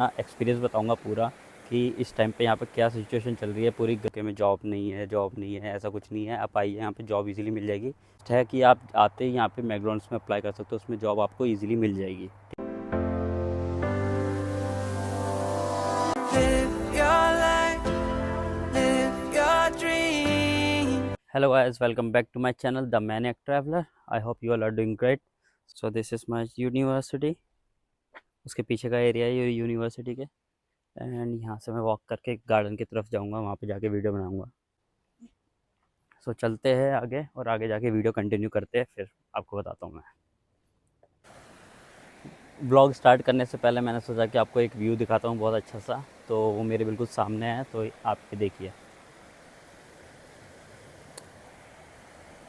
Experience बताऊंगा पूरा कि इस टाइम पे यहाँ पे क्या सिचुएशन चल रही है पूरी के में। जॉब नहीं है ऐसा कुछ नहीं है। आप आइए, यहाँ पे जॉब इजीली मिल जाएगी। है कि आप आते ही यहाँ पे मैकडॉनल्ड्स में अप्लाई कर सकते हो, उसमें जॉब आपको इजीली मिल जाएगी। Hello guys, welcome back to my channel the maniac traveller. I hope you all are doing great. So this is my university. उसके पीछे का एरिया है ये यूनिवर्सिटी के। एंड यहाँ से मैं वॉक करके गार्डन की तरफ जाऊँगा, वहाँ पे जाके वीडियो बनाऊँगा। सो चलते हैं आगे और आगे जाके वीडियो कंटिन्यू करते हैं, फिर आपको बताता हूँ मैं। ब्लॉग स्टार्ट करने से पहले मैंने सोचा कि आपको एक व्यू दिखाता हूँ बहुत अच्छा सा। तो वो मेरे बिल्कुल सामने है, तो आप भी देखिए,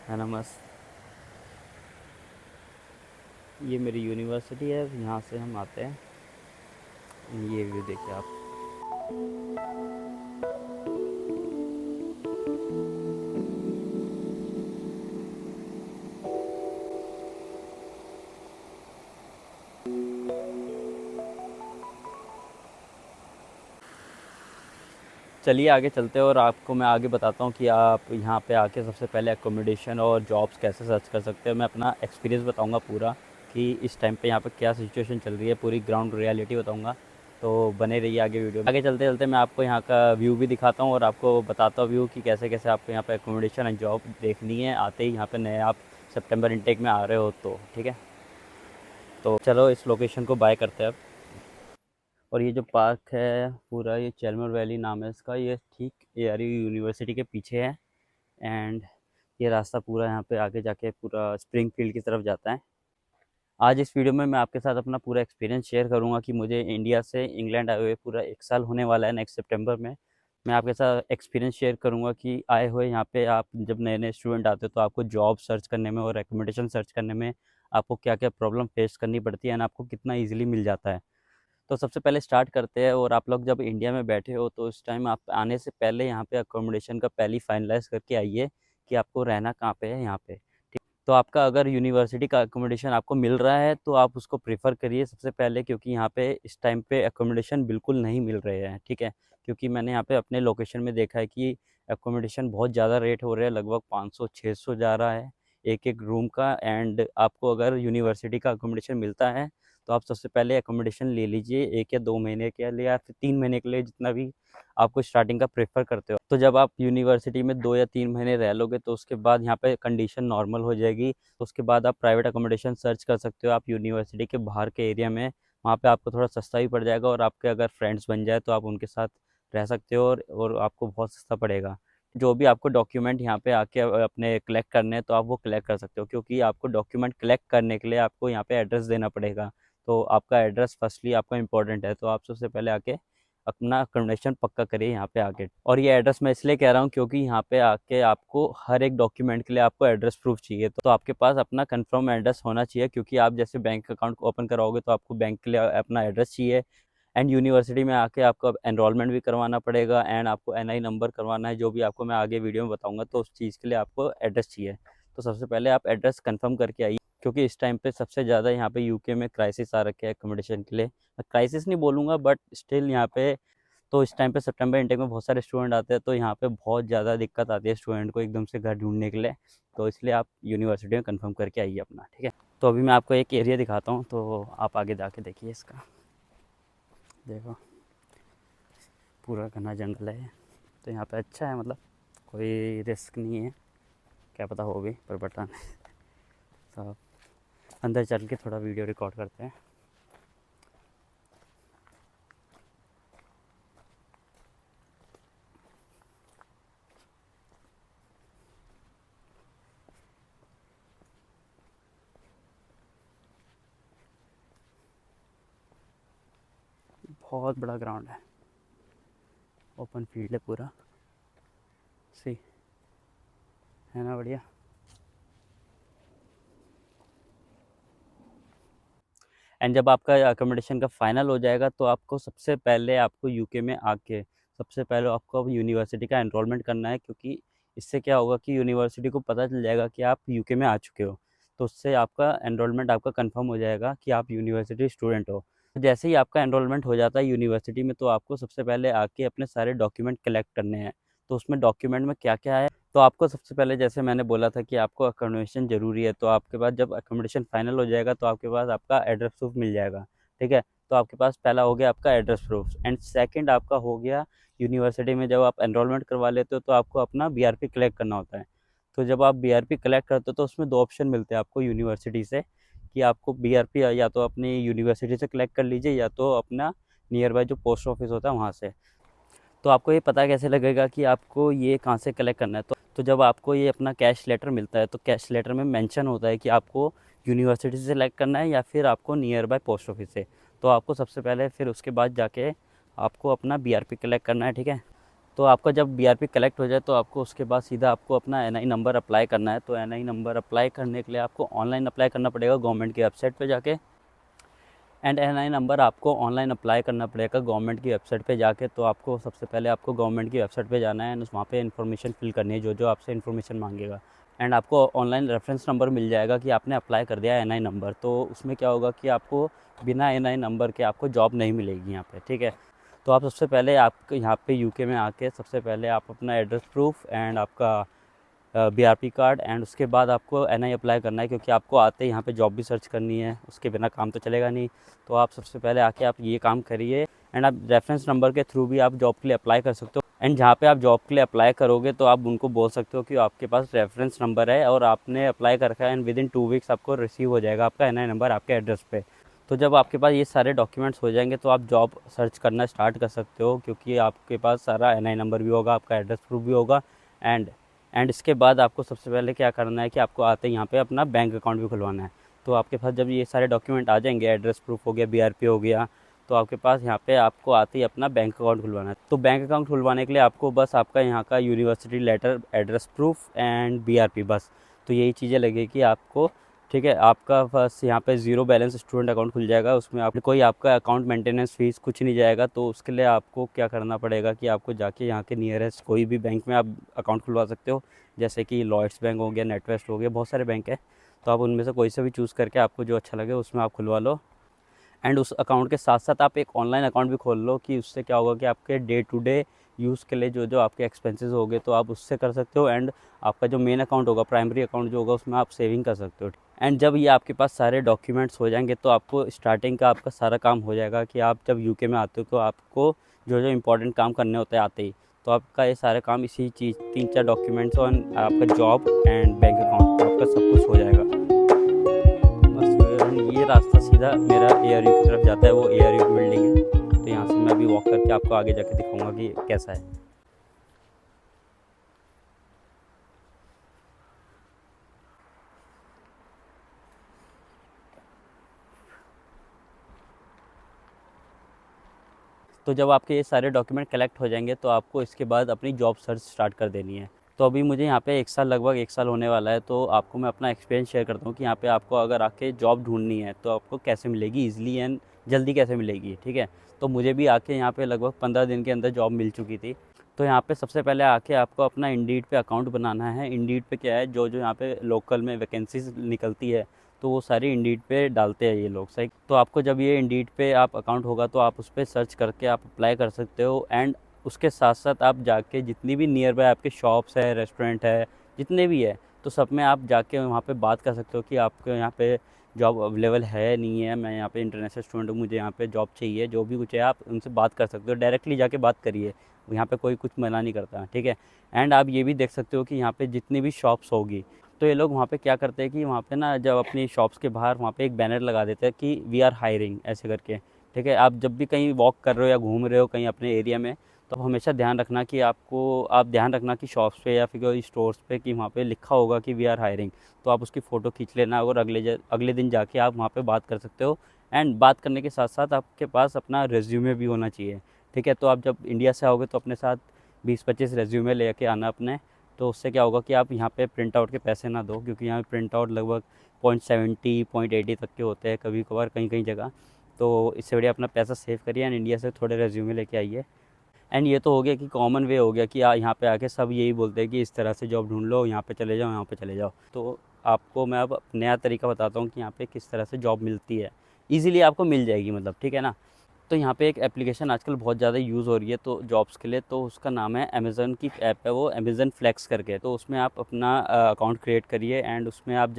है ना मस्त। ये मेरी यूनिवर्सिटी है, यहाँ से हम आते हैं। ये व्यू देखिए आप। चलिए आगे चलते हैं और आपको मैं आगे बताता हूँ कि आप यहाँ पे आके सबसे पहले एकोमोडेशन और जॉब्स कैसे सर्च कर सकते हो। मैं अपना एक्सपीरियंस बताऊँगा पूरा कि इस टाइम पे यहाँ पे क्या सिचुएशन चल रही है, पूरी ग्राउंड रियलिटी बताऊँगा। तो बने रहिए आगे वीडियो में। आगे चलते चलते मैं आपको यहाँ का व्यू भी दिखाता हूँ और आपको बताता हूँ व्यू कि कैसे कैसे आपको यहाँ पे एकोमोडेशन एंड जॉब देखनी है आते ही यहाँ पे नए आप सितंबर इनटेक में आ रहे हो तो। ठीक है, तो चलो इस लोकेशन को बाय करते हैं अब। और ये जो पार्क है पूरा, ये चेलमर वैली नाम है इसका, ये ठीक ARU यूनिवर्सिटी के पीछे है। एंड ये रास्ता पूरा यहाँ पे आगे जाके पूरा स्प्रिंग फील्ड की तरफ जाता है। आज इस वीडियो में मैं आपके साथ अपना पूरा एक्सपीरियंस शेयर करूँगा कि मुझे इंडिया से इंग्लैंड आए हुए पूरा 1 साल होने वाला है नेक्स्ट सितंबर में। मैं आपके साथ एक्सपीरियंस शेयर करूँगा कि आए हुए यहाँ पे आप जब नए नए स्टूडेंट आते हो तो आपको जॉब सर्च करने में और एकोमोडेशन सर्च करने में आपको क्या क्या प्रॉब्लम फेस करनी पड़ती है एंड आपको कितना ईजिली मिल जाता है। तो सबसे पहले स्टार्ट करते हैं। और आप लोग जब इंडिया में बैठे हो तो उस टाइम आप आने से पहले यहाँ पे अकोमोडेशन का पहले फाइनलाइज करके आइए कि आपको रहना कहाँ पे है यहाँ पे। ठीक, तो आपका अगर यूनिवर्सिटी का अकोमोडेशन आपको मिल रहा है तो आप उसको प्रेफर करिए सबसे पहले, क्योंकि यहाँ पे इस टाइम पे अकोमोडेशन बिल्कुल नहीं मिल रहे हैं। ठीक है, क्योंकि मैंने यहाँ पे अपने लोकेशन में देखा है कि अकोमोडेशन बहुत ज़्यादा रेट हो रहे हैं, लगभग 500-600 जा रहा है एक एक रूम का। एंड आपको अगर यूनिवर्सिटी का अकोमोडेशन मिलता है तो आप सबसे पहले एकोमोडेशन ले लीजिए 1 या 2 महीने के लिए या फिर 3 महीने के लिए, जितना भी आपको स्टार्टिंग का प्रेफर करते हो। तो जब आप यूनिवर्सिटी में 2 या 3 महीने रह लोगे तो उसके बाद यहाँ पे कंडीशन नॉर्मल हो जाएगी। तो उसके बाद आप प्राइवेट अकोमोडेशन सर्च कर सकते हो आप यूनिवर्सिटी के बाहर के एरिया में। वहाँ पे आपको थोड़ा सस्ता भी पड़ जाएगा और आपके अगर फ्रेंड्स बन जाए तो आप उनके साथ रह सकते हो और आपको बहुत सस्ता पड़ेगा। जो भी आपको डॉक्यूमेंट यहाँ पे आके अपने कलेक्ट करने हैं तो आप वो कलेक्ट कर सकते हो, क्योंकि आपको डॉक्यूमेंट कलेक्ट करने के लिए आपको यहाँ पे एड्रेस देना पड़ेगा। तो आपका एड्रेस फर्स्टली आपका इंपॉर्टेंट है, तो आप सबसे पहले आके अपना अकोमोडेशन पक्का करिए यहाँ पे आके। और ये एड्रेस मैं इसलिए कह रहा हूँ क्योंकि यहाँ पे आके आपको हर एक डॉक्यूमेंट के लिए आपको एड्रेस प्रूफ चाहिए। तो आपके पास अपना कंफर्म एड्रेस होना चाहिए, क्योंकि आप जैसे बैंक अकाउंट ओपन कराओगे तो आपको बैंक के लिए अपना एड्रेस चाहिए। एंड यूनिवर्सिटी में आके आपको एनरोलमेंट भी करवाना पड़ेगा एंड आपको NI नंबर करवाना है, जो भी आपको मैं आगे वीडियो में बताऊँगा। तो उस चीज़ के लिए आपको एड्रेस चाहिए। तो सबसे पहले आप एड्रेस कन्फर्म करके आइए, क्योंकि इस टाइम पे सबसे ज़्यादा यहाँ पे UK में क्राइसिस आ रखे है एकोमोडेशन के लिए। मैं क्राइसिस नहीं बोलूँगा बट स्टिल यहाँ पे, तो इस टाइम पे सितंबर इनटेक में बहुत सारे स्टूडेंट आते हैं तो यहाँ पे बहुत ज़्यादा दिक्कत आती है स्टूडेंट को एकदम से घर ढूंढने के लिए। तो इसलिए आप यूनिवर्सिटी में कंफर्म करके आइए अपना। ठीक है, तो अभी मैं आपको एक एरिया दिखाता हूँ, तो आप आगे जाके देखिए इसका। देखो पूरा घना जंगल है, तो यहाँ पे अच्छा है, मतलब कोई रिस्क नहीं है। क्या पता हो भी, पर पता नहीं। तो अंदर चल के थोड़ा वीडियो रिकॉर्ड करते हैं। बहुत बड़ा ग्राउंड है, ओपन फील्ड है पूरा। सी, है ना बढ़िया। एंड जब आपका अकोमोडेशन का फाइनल हो जाएगा तो आपको सबसे पहले आपको UK में आके सबसे पहले आपको अब यूनिवर्सिटी का एनरोलमेंट करना है, क्योंकि इससे क्या होगा कि यूनिवर्सिटी को पता चल जाएगा कि आप UK में आ चुके हो। तो उससे आपका एनरोलमेंट आपका कंफर्म हो जाएगा कि आप यूनिवर्सिटी स्टूडेंट हो। जैसे ही आपका एनरोलमेंट हो जाता है यूनिवर्सिटी में, तो आपको सबसे पहले आके अपने सारे डॉक्यूमेंट कलेक्ट करने हैं। तो उसमें डॉक्यूमेंट में क्या क्या है, तो आपको सबसे पहले जैसे मैंने बोला था कि आपको अकोमोडेशन ज़रूरी है। तो आपके पास जब अकोमोडेशन फाइनल हो जाएगा तो आपके पास आपका एड्रेस प्रूफ मिल जाएगा। ठीक है, तो आपके पास पहला हो गया आपका एड्रेस प्रूफ, एंड सेकंड आपका हो गया यूनिवर्सिटी में जब आप एनरोलमेंट करवा लेते हो तो आपको अपना बीआरपी कलेक्ट करना होता है। तो जब आप बीआरपी कलेक्ट करते हो तो उसमें दो ऑप्शन मिलते हैं आपको यूनिवर्सिटी से, कि आपको बीआरपी या तो अपनी यूनिवर्सिटी से कलेक्ट कर लीजिए या तो अपना नियर बाय जो पोस्ट ऑफिस होता है वहाँ से। तो आपको ये पता कैसे लगेगा कि आपको ये कहाँ से कलेक्ट करना है, तो जब आपको ये अपना कैश लेटर मिलता है तो कैश लेटर में मेंशन होता है कि आपको यूनिवर्सिटी से सेलेक्ट करना है या फिर आपको नियर बाय पोस्ट ऑफिस से। तो आपको सबसे पहले फिर उसके बाद जाके आपको अपना बीआरपी कलेक्ट करना है। ठीक है, तो आपका जब बीआरपी कलेक्ट हो जाए तो आपको उसके बाद सीधा आपको अपना एनआई नंबर अप्लाई करना है। तो एनआई नंबर अप्लाई करने के लिए आपको ऑनलाइन अप्लाई करना पड़ेगा गवर्नमेंट की वेबसाइट पे जाके, एंड एनआई नंबर आपको ऑनलाइन अप्लाई करना पड़ेगा गवर्नमेंट की वेबसाइट पे जाके। तो आपको सबसे पहले आपको गवर्नमेंट की वेबसाइट पे जाना है एंड वहाँ पे इन्फॉर्मेशन फिल करनी है जो जो आपसे इन्फॉर्मेशन मांगेगा, एंड आपको ऑनलाइन रेफरेंस नंबर मिल जाएगा कि आपने अप्लाई कर दिया है एनआई नंबर। तो उसमें क्या होगा कि आपको बिना एनआई नंबर के आपको जॉब नहीं मिलेगी यहाँ पे। ठीक है, तो आप सबसे पहले आप यहाँ पे यूके में आके सबसे पहले आप अपना एड्रेस प्रूफ एंड आपका बीआरपी कार्ड एंड उसके बाद आपको एनआई अप्लाई करना है, क्योंकि आपको आते ही यहाँ पे जॉब भी सर्च करनी है, उसके बिना काम तो चलेगा नहीं। तो आप सबसे पहले आके आप ये काम करिए, एंड आप रेफरेंस नंबर के थ्रू भी आप जॉब के लिए अप्लाई कर सकते हो। एंड जहाँ पे आप जॉब के लिए अप्लाई करोगे तो आप उनको बोल सकते हो कि आपके पास रेफरेंस नंबर है और आपने अप्लाई कर रखा है, एंड विद इन 2 वीक्स आपको रिसीव हो जाएगा आपका एनआई नंबर आपके एड्रेस पे। तो जब आपके पास ये सारे डॉक्यूमेंट्स हो जाएंगे तो आप जॉब सर्च करना स्टार्ट कर सकते हो, क्योंकि आपके पास सारा एनआई नंबर भी होगा, आपका एड्रेस प्रूफ भी होगा। एंड इसके बाद आपको सबसे पहले क्या करना है कि आपको आते ही यहाँ पे अपना बैंक अकाउंट भी खुलवाना है। तो आपके पास जब ये सारे डॉक्यूमेंट आ जाएंगे, एड्रेस प्रूफ हो गया, बीआरपी हो गया, तो आपके पास यहाँ पे आपको आते ही अपना बैंक अकाउंट खुलवाना है। तो बैंक अकाउंट खुलवाने के लिए आपको बस आपका यहाँ का university letter, address proof and BRP, बस तो यही चीज़ें लगेगी आपको। ठीक है, आपका बस यहाँ पे ज़ीरो बैलेंस स्टूडेंट अकाउंट खुल जाएगा, उसमें आपने कोई आपका अकाउंट मेंटेनेंस फ़ीस कुछ नहीं जाएगा। तो उसके लिए आपको क्या करना पड़ेगा कि आपको जाके यहाँ के नियरेस्ट कोई भी बैंक में आप अकाउंट खुलवा सकते हो, जैसे कि लॉयड्स बैंक हो गया, नेटवेस्ट हो गया, बहुत सारे बैंक है। तो आप उनमें से कोई से भी चूज़ करके आपको जो अच्छा लगे उसमें आप खुलवा लो। एंड उस अकाउंट के साथ साथ आप एक ऑनलाइन अकाउंट भी खोल लो, कि उससे क्या होगा कि आपके डे टू डे यूज़ के लिए जो जो आपके एक्सपेंसेस होंगे तो आप उससे कर सकते हो, एंड आपका जो मेन अकाउंट होगा, प्राइमरी अकाउंट जो होगा, उसमें आप सेविंग कर सकते हो। एंड जब ये आपके पास सारे डॉक्यूमेंट्स हो जाएंगे तो आपको स्टार्टिंग का आपका सारा काम हो जाएगा, कि आप जब यूके में आते हो तो आपको जो जो इंपॉर्टेंट काम करने होते हैं आते ही, तो आपका ये सारे काम इसी चीज़ 3-4 डॉक्यूमेंट्स और आपका जॉब एंड बैंक अकाउंट आपका सब कुछ हो जाएगा। बस ये रास्ता सीधा मेरा एआरयू की तरफ जाता है, वो एआरयू की बिल्डिंग है। तो यहाँ से मैं अभी वॉक करके आपको आगे जाके दिखाऊंगा कि कैसा है। तो जब आपके ये सारे डॉक्यूमेंट कलेक्ट हो जाएंगे तो आपको इसके बाद अपनी जॉब सर्च स्टार्ट कर देनी है। तो अभी मुझे यहाँ पे 1 साल, लगभग 1 साल होने वाला है। तो आपको मैं अपना एक्सपीरियंस शेयर करता हूँ कि यहाँ पे आपको अगर आके जॉब ढूंढनी है तो आपको कैसे मिलेगी ईजिली एंड जल्दी कैसे मिलेगी। ठीक है, तो मुझे भी आके यहाँ पे लगभग 15 दिन के अंदर जॉब मिल चुकी थी। तो यहाँ पे सबसे पहले आके आपको अपना इंडीड पे अकाउंट बनाना है। इंडीड पे क्या है, जो जो यहाँ पे लोकल में वैकेंसीज निकलती है तो वो सारी इंडीड पे डालते हैं ये लोग, सही। तो आपको जब ये इंडीड पे आप अकाउंट होगा तो आप उस पर सर्च करके आप अप्लाई कर सकते हो। एंड उसके साथ साथ आप जाके जितनी भी नियर बाय आपके शॉप्स है, रेस्टोरेंट है, जितने भी है, तो सब में आप जाके वहाँ पे बात कर सकते हो कि आपके यहाँ पे जॉब अवेलेबल है नहीं है, मैं यहाँ पे इंटरनेशनल स्टूडेंट हूँ, मुझे यहाँ पे जॉब चाहिए, जो भी कुछ है आप उनसे बात कर सकते हो। डायरेक्टली जाके बात करिए, यहाँ पे कोई कुछ मना नहीं करता। ठीक है, एंड आप ये भी देख सकते हो कि यहाँ पे जितनी भी शॉप्स होगी तो ये लोग वहाँ पे क्या करते हैं कि वहाँ पे ना जब अपनी शॉप्स के बाहर वहाँ पे एक बैनर लगा देते हैं कि वी आर हायरिंग, ऐसे करके। ठीक है, आप जब भी कहीं वॉक कर रहे हो या घूम रहे हो कहीं अपने एरिया में, तो आप हमेशा ध्यान रखना कि आप ध्यान रखना कि शॉप्स पे या फिर कोई स्टोर्स पे कि वहाँ पे लिखा होगा कि वी आर हायरिंग। तो आप उसकी फ़ोटो खींच लेना और अगले दिन जाके आप वहाँ पे बात कर सकते हो। एंड बात करने के साथ साथ आपके पास अपना रेज्यूमे भी होना चाहिए। ठीक है, तो आप जब इंडिया से आओगे तो अपने साथ 20-25 रेज्यूमे लेके आना अपने। तो उससे क्या होगा कि आप यहाँ पे प्रिंट आउट के पैसे ना दो, क्योंकि यहाँ प्रिंट आउट लगभग 0.70 0.80 तक के होते हैं कभी कभार कहीं कहीं जगह। तो इससे बढ़िया अपना पैसा सेव करिए एंड इंडिया से थोड़े रेज्यूमे लेके आइए। एंड ये तो हो गया कि कॉमन वे हो गया कि यहाँ पे आके सब यही बोलते हैं कि इस तरह से जॉब ढूंढ लो, यहाँ पे चले जाओ, यहाँ पे चले जाओ। तो आपको मैं अब नया तरीका बताता हूँ कि यहाँ पे किस तरह से जॉब मिलती है। ईज़िली आपको मिल जाएगी मतलब, ठीक है ना। तो यहाँ पे एक एप्लीकेशन आजकल बहुत ज़्यादा यूज़ हो रही है तो जॉब्स के लिए, तो उसका नाम है अमेज़न की ऐप है वो, अमेज़न फ्लेक्स करके। तो उसमें आप अपना अकाउंट क्रिएट करिए एंड उसमें आप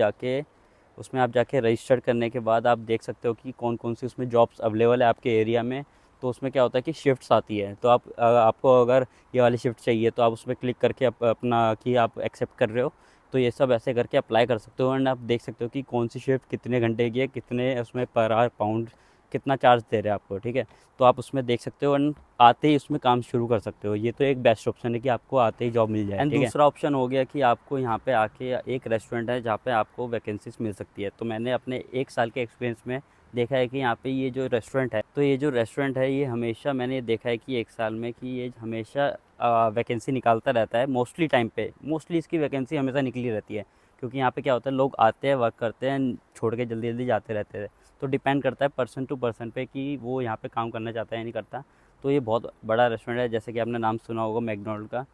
जाके रजिस्टर करने के बाद आप देख सकते हो कि कौन कौन सी उसमें जॉब्स अवेलेबल है आपके एरिया में। तो उसमें क्या होता है कि शिफ्ट्स आती है, तो आपको अगर ये वाली शिफ्ट चाहिए तो आप उसमें क्लिक करके अपना कि आप एक्सेप्ट कर रहे हो, तो ये सब ऐसे करके अप्लाई कर सकते हो। एंड आप देख सकते हो कि कौन सी शिफ्ट कितने घंटे की है, कितने उसमें पर आवर पाउंड कितना चार्ज दे रहे हैं आपको, ठीक है। तो आप उसमें देख सकते हो एंड आते ही उसमें काम शुरू कर सकते हो। ये तो एक बेस्ट ऑप्शन है कि आपको आते ही जॉब मिल जाए। एंड दूसरा ऑप्शन हो गया कि आपको यहाँ पे आके, एक रेस्टोरेंट है जहाँ पे आपको वैकेंसीज मिल सकती है। तो मैंने अपने 1 साल के एक्सपीरियंस में देखा है कि यहाँ पे ये जो रेस्टोरेंट है ये हमेशा, मैंने देखा है कि 1 साल में कि ये हमेशा वैकेंसी निकालता रहता है। मोस्टली इसकी वैकेंसी हमेशा निकली रहती है, क्योंकि यहाँ पे क्या होता है, लोग आते हैं, वर्क करते हैं, छोड़ के जल्दी जल्दी जाते रहते हैं। तो डिपेंड करता है पर्सन टू पर्सन पे कि वो यहाँ पे काम करना चाहता है या नहीं करता। तो ये बहुत बड़ा रेस्टोरेंट है, जैसे कि आपने नाम सुना होगा मैकडोनल्ड का।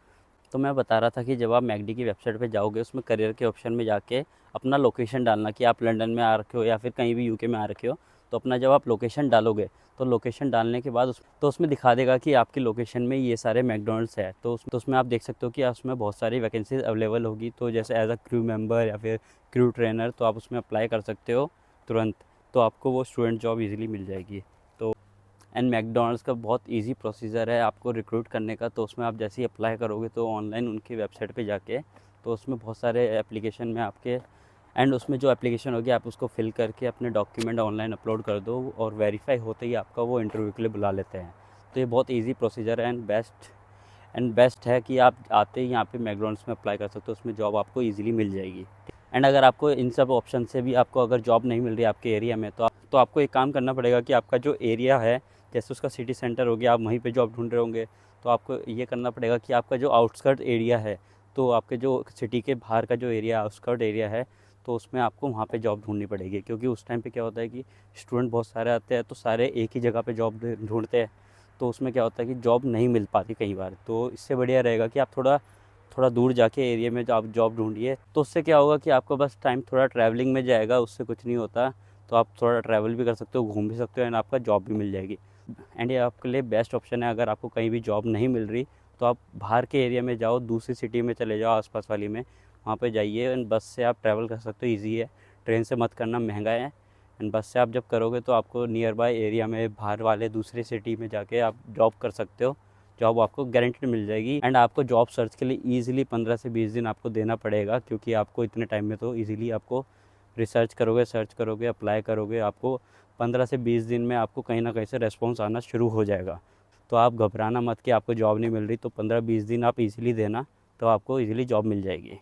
तो मैं बता रहा था कि जब आप मैकडी की वेबसाइट पे जाओगे, उसमें करियर के ऑप्शन में जाके अपना लोकेशन डालना कि आप लंदन में आ रखे हो या फिर कहीं भी यूके में आ रखे हो। तो अपना जब आप लोकेशन डालोगे, तो लोकेशन डालने के बाद उसमें दिखा देगा कि आपकी लोकेशन में ये सारे मैकडोनल्ड्स है। तो उसमें आप देख सकते हो कि उसमें बहुत सारी वैकेंसीज अवेलेबल होगी। तो जैसे एज अ क्रू मेंबर या फिर क्रू ट्रेनर, तो आप उसमें अप्लाई कर सकते हो तुरंत। तो आपको वो स्टूडेंट जॉब इजीली मिल जाएगी। तो एंड मैकडोनल्ड्स का बहुत इजी प्रोसीजर है आपको रिक्रूट करने का। तो उसमें आप जैसे ही अप्लाई करोगे तो ऑनलाइन उनकी वेबसाइट पे जाके, तो उसमें बहुत सारे एप्लीकेशन में आपके, एंड उसमें जो एप्लीकेशन होगी आप उसको फिल करके अपने डॉक्यूमेंट ऑनलाइन अपलोड कर दो, और वेरीफाई होते ही आपका वो इंटरव्यू के लिए बुला लेते हैं। तो ये बहुत ईजी प्रोसीजर है एंड बेस्ट है कि आप आते ही यहाँ पे मैकडोनल्ड्स में अप्लाई कर सकते हो, उसमें जॉब आपको ईजिली मिल जाएगी। एंड अगर आपको इन सब ऑप्शन से भी आपको अगर जॉब नहीं मिल रही है आपके एरिया में, तो आपको एक काम करना पड़ेगा कि आपका जो एरिया है, जैसे उसका सिटी सेंटर हो गया, आप वहीं पे जॉब ढूंढ रहे होंगे, तो आपको ये करना पड़ेगा कि आपका जो आउटस्कर्ट एरिया है, तो आपके जो सिटी के बाहर का जो एरिया आउटस्कर्ट एरिया है, तो उसमें आपको वहाँ पे जॉब ढूंढनी पड़ेगी। क्योंकि उस टाइम पे क्या होता है कि स्टूडेंट बहुत सारे आते हैं, तो सारे एक ही जगह पे जॉब ढूंढते हैं। तो उसमें क्या होता है कि जॉब नहीं मिल पाती कई बार। तो इससे बढ़िया रहेगा कि आप थोड़ा थोड़ा दूर जाके एरिया में आप जॉब ढूंढिए। तो उससे क्या होगा कि आपका बस टाइम थोड़ा ट्रैवलिंग में जाएगा, उससे कुछ नहीं होता। तो आप थोड़ा ट्रैवल भी कर सकते हो, घूम भी सकते हो, एंड आपका जॉब भी मिल जाएगी। एंड ये आपके लिए बेस्ट ऑप्शन है। अगर आपको कहीं भी जॉब नहीं मिल रही, तो आप बाहर के एरिया में जाओ, दूसरी सिटी में चले जाओ, आसपास वाली में, वहाँ पे जाइए। एंड बस से आप ट्रैवल कर सकते हो, ईजी है। ट्रेन से मत करना, महंगा है। एंड बस से आप जब करोगे तो आपको नियर बाय एरिया में, बाहर वाले दूसरे सिटी में जाके आप जॉब कर सकते हो। जॉब आपको गारंटेड मिल जाएगी। एंड आपको जॉब सर्च के लिए ईजिली 15 से 20 दिन आपको देना पड़ेगा, क्योंकि आपको इतने टाइम में तो ईजिली आपको रिसर्च करोगे, सर्च करोगे, अप्लाई करोगे, आपको 15 से 20 दिन में आपको कहीं ना कहीं से रेस्पॉन्स आना शुरू हो जाएगा। तो आप घबराना मत कि आपको जॉब नहीं मिल रही। तो 15-20 दिन आप इजीली देना, तो आपको इजीली जॉब मिल जाएगी।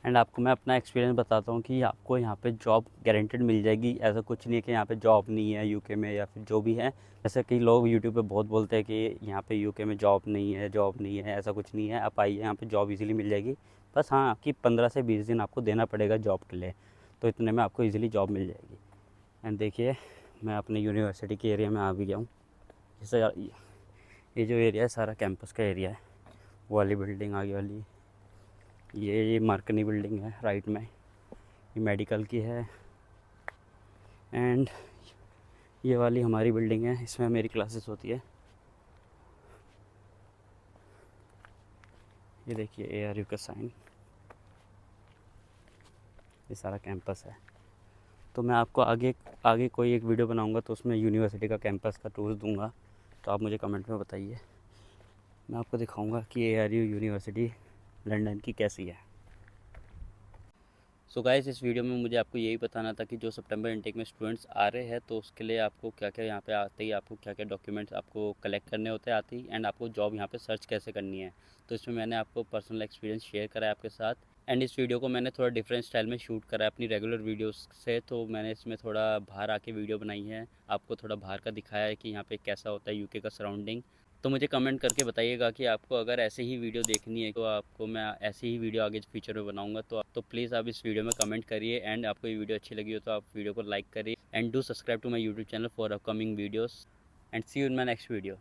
एंड आपको मैं अपना एक्सपीरियंस बताता हूँ कि आपको यहाँ पे जॉब गारंटेड मिल जाएगी। ऐसा कुछ नहीं है कि यहाँ पे जॉब नहीं है यूके में, या फिर जो भी है। जैसे कई लोग यूट्यूब पे बहुत बोलते हैं कि यहाँ पे यूके में जॉब नहीं है, जॉब नहीं है। ऐसा कुछ नहीं है, आप आइए, यहाँ पे जॉब इजीली मिल जाएगी। बस हाँ, आपकी 15 से 20 दिन आपको देना पड़ेगा जॉब के लिए। तो इतने में आपको ईजिली जॉब मिल जाएगी। एंड देखिए, मैं अपने यूनिवर्सिटी के एरिया में आ भी गया हूँ। जैसे ये जो एरिया है सारा कैंपस का एरिया है। वो वाली बिल्डिंग आगे वाली, ये मार्कनी बिल्डिंग है राइट में, ये मेडिकल की है। एंड ये वाली हमारी बिल्डिंग है, इसमें मेरी क्लासेस होती है। ये देखिए ARU का साइन, ये सारा कैंपस है। तो मैं आपको आगे आगे कोई एक वीडियो बनाऊंगा, तो उसमें यूनिवर्सिटी का कैंपस का टूर दूंगा। तो आप मुझे कमेंट में बताइए, मैं आपको दिखाऊंगा कि ARU यूनिवर्सिटी लंदन की कैसी है। सो गाइस, इस वीडियो में मुझे आपको यही बताना था कि जो सितंबर इनटेक में स्टूडेंट्स आ रहे हैं, तो उसके लिए आपको क्या क्या यहाँ पे आते ही आपको क्या क्या डॉक्यूमेंट्स आपको कलेक्ट करने होते हैं आते ही, एंड आपको जॉब यहाँ पे सर्च कैसे करनी है। तो इसमें मैंने आपको पर्सनल एक्सपीरियंस शेयर करा है आपके साथ। एंड इस वीडियो को मैंने थोड़ा डिफरेंट स्टाइल में शूट करा है अपनी रेगुलर वीडियोस से। तो मैंने इसमें थोड़ा बाहर आके वीडियो बनाई है, आपको थोड़ा बाहर का दिखाया है कि यहाँ पे कैसा होता है यूके का सराउंडिंग। तो मुझे कमेंट करके बताइएगा कि आपको अगर ऐसे ही वीडियो देखनी है, तो आपको मैं ऐसी ही वीडियो आगे फ्यूचर में बनाऊंगा। तो प्लीज़ आप इस वीडियो में कमेंट करिए। एंड आपको ये वीडियो अच्छी लगी हो तो आप वीडियो को लाइक करिए, and do subscribe to my YouTube channel for upcoming videos. And see you in my next video.